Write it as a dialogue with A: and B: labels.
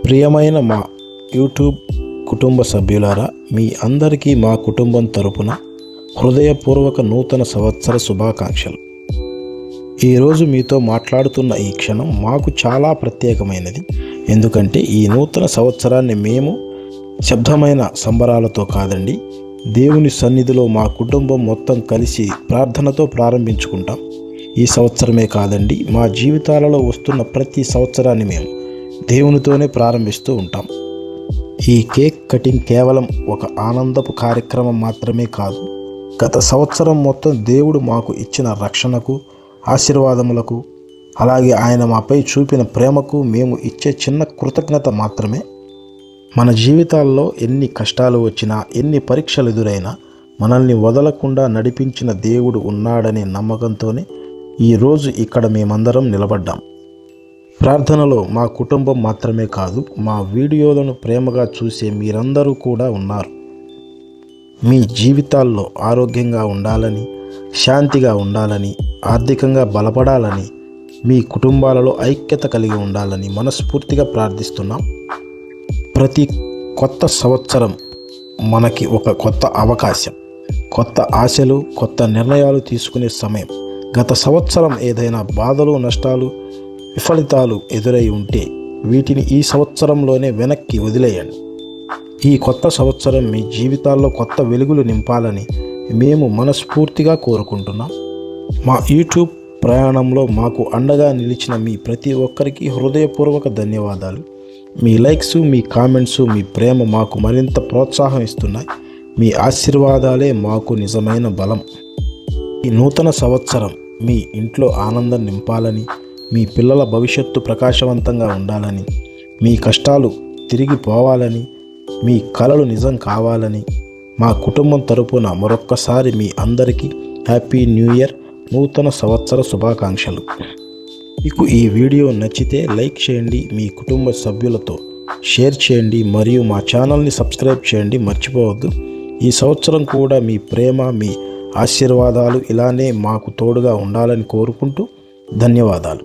A: ప్రియమైన మా యూట్యూబ్ కుటుంబ సభ్యులారా, మీ అందరికీ మా కుటుంబం తరపున హృదయపూర్వక నూతన సంవత్సర శుభాకాంక్షలు. ఈరోజు మీతో మాట్లాడుతున్న ఈ క్షణం మాకు చాలా ప్రత్యేకమైనది. ఎందుకంటే ఈ నూతన సంవత్సరాన్ని మేము శబ్దమైన సంబరాలతో కాదండి, దేవుని సన్నిధిలో మా కుటుంబం మొత్తం కలిసి ప్రార్థనతో ప్రారంభించుకుంటాం. ఈ సంవత్సరమే కాదండి, మా జీవితాలలో వస్తున్న ప్రతి సంవత్సరాన్ని మేము దేవునితోనే ప్రారంభిస్తూ ఉంటాం. ఈ కేక్ కటింగ్ కేవలం ఒక ఆనందపు కార్యక్రమం మాత్రమే కాదు, గత సంవత్సరం మొత్తం దేవుడు మాకు ఇచ్చిన రక్షణకు, ఆశీర్వాదములకు, అలాగే ఆయన మాపై చూపిన ప్రేమకు మేము ఇచ్చే చిన్న కృతజ్ఞత మాత్రమే. మన జీవితాల్లో ఎన్ని కష్టాలు వచ్చినా, ఎన్ని పరీక్షలు ఎదురైనా మనల్ని వదలకుండా నడిపించిన దేవుడు ఉన్నాడనే నమ్మకంతోనే ఈరోజు ఇక్కడ మేమందరం నిలబడ్డాం. ప్రార్థనలో మా కుటుంబం మాత్రమే కాదు, మా వీడియోలను ప్రేమగా చూసే మీరందరూ కూడా ఉన్నారు. మీ జీవితాల్లో ఆరోగ్యంగా ఉండాలని, శాంతిగా ఉండాలని, ఆర్థికంగా బలపడాలని, మీ కుటుంబాలలో ఐక్యత కలిగి ఉండాలని మనస్ఫూర్తిగా ప్రార్థిస్తున్నాం. ప్రతి కొత్త సంవత్సరం మనకి ఒక కొత్త అవకాశం, కొత్త ఆశలు, కొత్త నిర్ణయాలు తీసుకునే సమయం. గత సంవత్సరం ఏదైనా బాధలు, నష్టాలు, విఫలితాలు ఎదురై ఉంటే వీటిని ఈ సంవత్సరంలోనే వెనక్కి వదిలేయండి. ఈ కొత్త సంవత్సరం మీ జీవితాల్లో కొత్త వెలుగులు నింపాలని మేము మనస్ఫూర్తిగా కోరుకుంటున్నాం. మా యూట్యూబ్ ప్రయాణంలో మాకు అండగా నిలిచిన మీ ప్రతి ఒక్కరికి హృదయపూర్వక ధన్యవాదాలు. మీ లైక్స్, మీ కామెంట్స్, మీ ప్రేమ మాకు మరింత ప్రోత్సాహం ఇస్తున్నాయి. మీ ఆశీర్వాదాలే మాకు నిజమైన బలం. ఈ నూతన సంవత్సరం మీ ఇంట్లో ఆనందం నింపాలని, మీ పిల్లల భవిష్యత్తు ప్రకాశవంతంగా ఉండాలని, మీ కష్టాలు తిరిగి పోవాలని, మీ కలలు నిజం కావాలని మా కుటుంబం తరపున మరొక్కసారి మీ అందరికీ హ్యాపీ న్యూ ఇయర్, నూతన సంవత్సర శుభాకాంక్షలు. మీకు ఈ వీడియో నచ్చితే లైక్ చేయండి, మీ కుటుంబ సభ్యులతో షేర్ చేయండి, మరియు మా ఛానల్ని సబ్స్క్రైబ్ చేయండి మర్చిపోవద్దు. ఈ సంవత్సరం కూడా మీ ప్రేమ, మీ ఆశీర్వాదాలు ఇలానే మాకు తోడుగా ఉండాలని కోరుకుంటూ ధన్యవాదాలు.